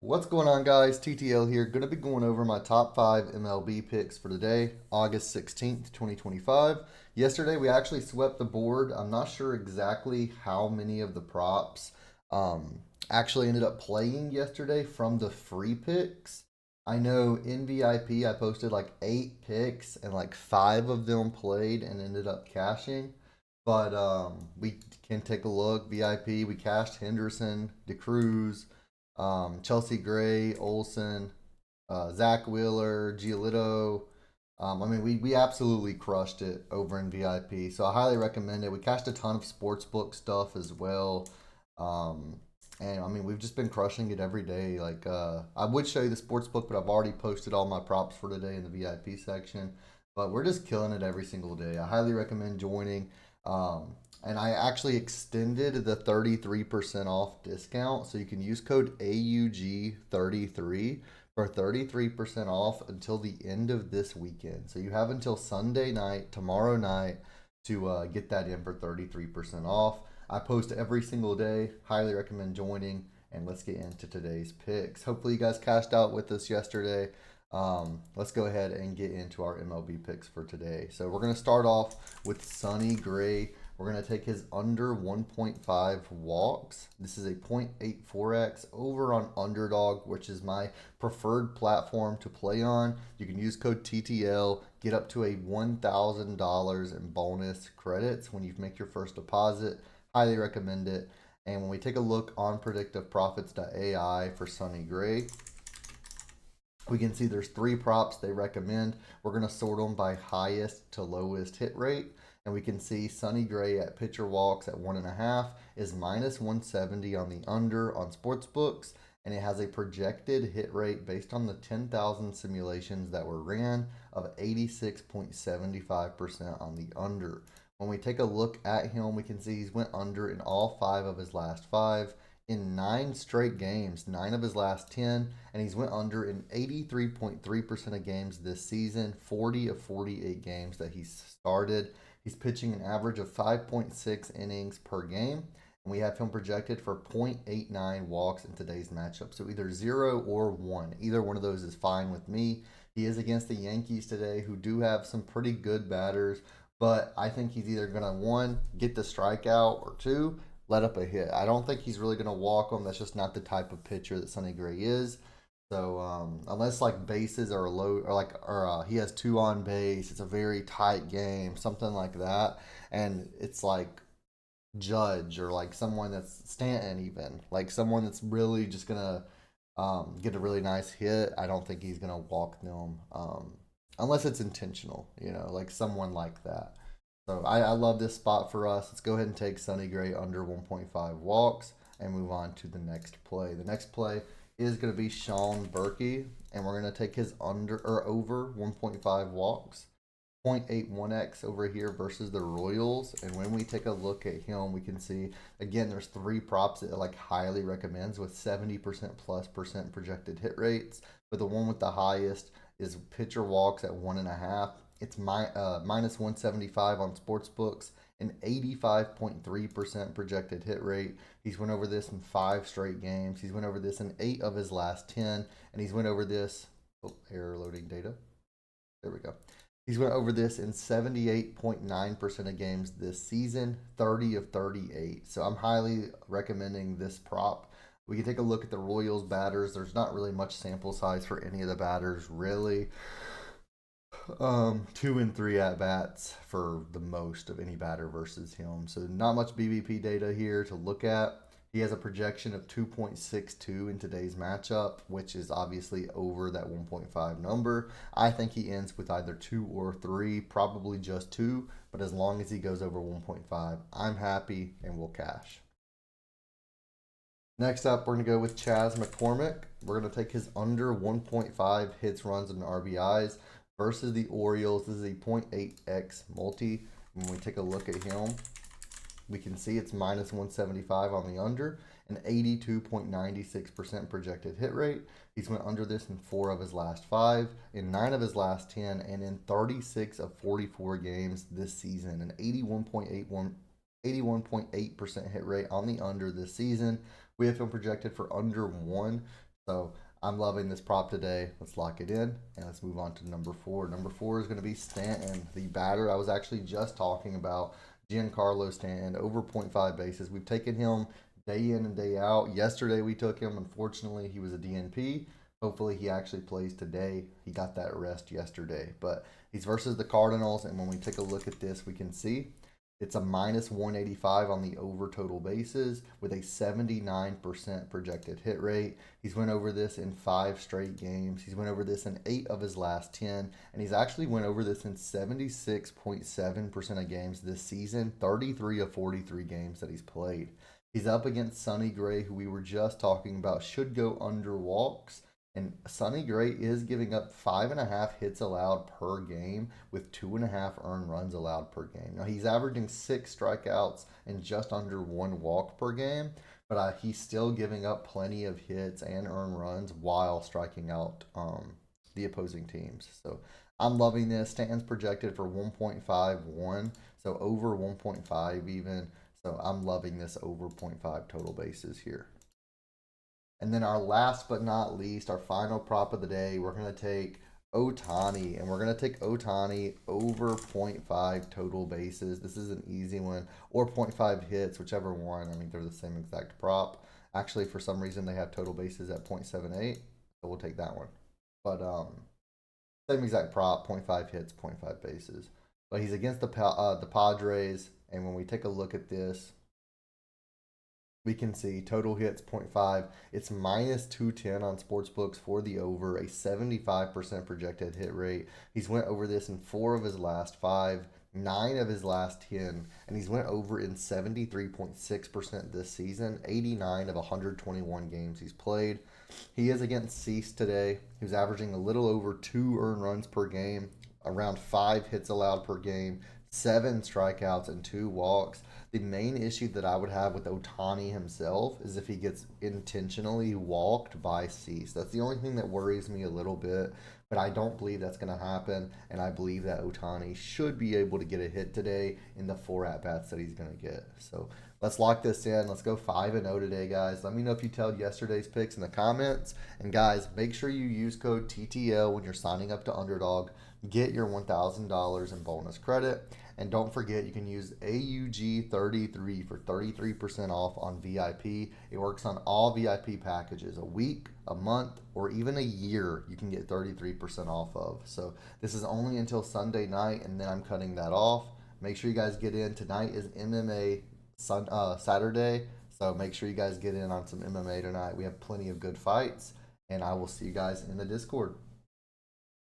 What's going on, guys? TTL here. Going to be going over my top 5 MLB picks for today, August 16th, 2025. Yesterday, we actually swept the board. I'm not sure exactly how many of the props actually ended up playing yesterday from the free picks. I know in VIP, I posted like 8 picks, and like 5 of them played and ended up cashing. But we can take a look. VIP, we cashed Henderson, DeCruz, Chelsea Gray, Olson, Zach Wheeler, Giolito. We absolutely crushed it over in VIP. So I highly recommend it. We cashed a ton of sportsbook stuff as well. We've just been crushing it every day. I would show you the sportsbook, but I've already posted all my props for today in the VIP section. But we're just killing it every single day. I highly recommend joining. And I actually extended the 33% off discount. So you can use code AUG33 for 33% off until the end of this weekend. So you have until Sunday night, tomorrow night, to get that in for 33% off. I post every single day. Highly recommend joining. And let's get into today's picks. Hopefully, you guys cashed out with us yesterday. Let's go ahead and get into our MLB picks for today. So we're going to start off with Sonny Gray. We're going to take his under 1.5 walks. This is a 0.84x over on Underdog, which is my preferred platform to play on. You can use code TTL, get up to a $1,000 in bonus credits when you make your first deposit. Highly recommend it. And when we take a look on predictiveprofits.ai for Sonny Gray, we can see there's 3 props they recommend. We're going to sort them by highest to lowest hit rate. And we can see Sonny Gray at pitcher walks at 1.5 is minus 170 on the under on sports books. And it has a projected hit rate based on the 10,000 simulations that were ran of 86.75% on the under. When we take a look at him, we can see he's went under in all 5 of his last 5 in 9 straight games, 9 of his last 10, and he's went under in 83.3% of games this season, 40 of 48 games that he's started. He's pitching an average of 5.6 innings per game, and we have him projected for 0.89 walks in today's matchup. So either 0 or 1. Either one of those is fine with me. He is against the Yankees today, who do have some pretty good batters, but I think he's either going to, 1, get the strikeout, or 2, let up a hit. I don't think he's really going to walk them. That's just not the type of pitcher that Sonny Gray is. So unless like bases are low, or he has 2 on base, it's a very tight game, something like that, and it's like Judge or like someone that's Stanton, even like someone that's really just gonna get a really nice hit. I don't think he's gonna walk them unless it's intentional, like someone like that. So I love this spot for us. Let's go ahead and take Sonny Gray under 1.5 walks and move on to the next play. The next play is going to be Sean Burke, and we're going to take his under or over 1.5 walks. 0.81x over here versus the Royals. And when we take a look at him, we can see again there's 3 props that like highly recommends with 70% plus percent projected hit rates. But the one with the highest is pitcher walks at 1.5. It's minus 175 on sports books, an 85.3% projected hit rate. He's went over this in 5 straight games. He's went over this in 8 of his last 10, and he's went over this. Oh, error loading data. There we go. He's went over this in 78.9% of games this season, 30 of 38. So I'm highly recommending this prop. We can take a look at the Royals batters. There's not really much sample size for any of the batters, really. 2 and 3 at bats for the most of any batter versus him. So not much BVP data here to look at. He has a projection of 2.62 in today's matchup, which is obviously over that 1.5 number. I think he ends with either 2 or 3, probably just 2, but as long as he goes over 1.5, I'm happy and we'll cash. Next up, we're going to go with Chas McCormick. We're going to take his under 1.5 hits, runs, and RBIs versus the Orioles. This is a 0.8x multi. When we take a look at him, we can see it's minus 175 on the under, an 82.96% projected hit rate. He's went under this in 4 of his last 5, in 9 of his last 10, and in 36 of 44 games this season, an 81.8% hit rate on the under this season. We have him projected for under 1 So I'm loving this prop today. Let's lock it in and let's move on to number four. Number four is going to be Stanton, the batter I was actually just talking about. Giancarlo Stanton, over point 0.5 bases. We've taken him day in and day out. Yesterday we took him. Unfortunately, he was a DNP. Hopefully, he actually plays today. He got that rest yesterday. But he's versus the Cardinals. And when we take a look at this, we can see it's a minus 185 on the over total bases with a 79% projected hit rate. He's went over this in 5 straight games. He's went over this in 8 of his last 10. And he's actually went over this in 76.7% of games this season, 33 of 43 games that he's played. He's up against Sonny Gray, who we were just talking about, should go under walks. And Sonny Gray is giving up 5.5 hits allowed per game with 2.5 earned runs allowed per game. Now he's averaging 6 strikeouts and just under 1 walk per game, but he's still giving up plenty of hits and earned runs while striking out the opposing teams. So I'm loving this. Stanton's projected for 1.51, so over 1.5 even. So I'm loving this over 0.5 total bases here. And then our last but not least, our final prop of the day, we're going to take Ohtani. And we're going to take Ohtani over 0.5 total bases. This is an easy one. Or 0.5 hits, whichever one. I mean, they're the same exact prop. Actually, for some reason, they have total bases at 0.78. So we'll take that one. But same exact prop, 0.5 hits, 0.5 bases. But he's against the Padres. And when we take a look at this, we can see total hits 0.5. It's minus 210 on sportsbooks for the over, a 75% projected hit rate. He's went over this in 4 of his last 5, 9 of his last 10, and he's went over in 73.6% this season, 89 of 121 games he's played. He is against Cease today. He was averaging a little over 2 earned runs per game, around 5 hits allowed per game, 7 strikeouts, and 2 walks. The main issue that I would have with Ohtani himself is if he gets intentionally walked by Cease. That's the only thing that worries me a little bit, but I don't believe that's going to happen, and I believe that Ohtani should be able to get a hit today in the 4 at-bats that he's going to get. So let's lock this in. Let's go 5-0 today, guys. Let me know if you tailed yesterday's picks in the comments. And, guys, make sure you use code TTL when you're signing up to Underdog. Get your $1,000 in bonus credit. And don't forget, you can use AUG33 for 33% off on VIP. It works on all VIP packages. A week, a month, or even a year, you can get 33% off of. So this is only until Sunday night, and then I'm cutting that off. Make sure you guys get in. Tonight is MMA Saturday, so make sure you guys get in on some MMA tonight. We have plenty of good fights, and I will see you guys in the Discord.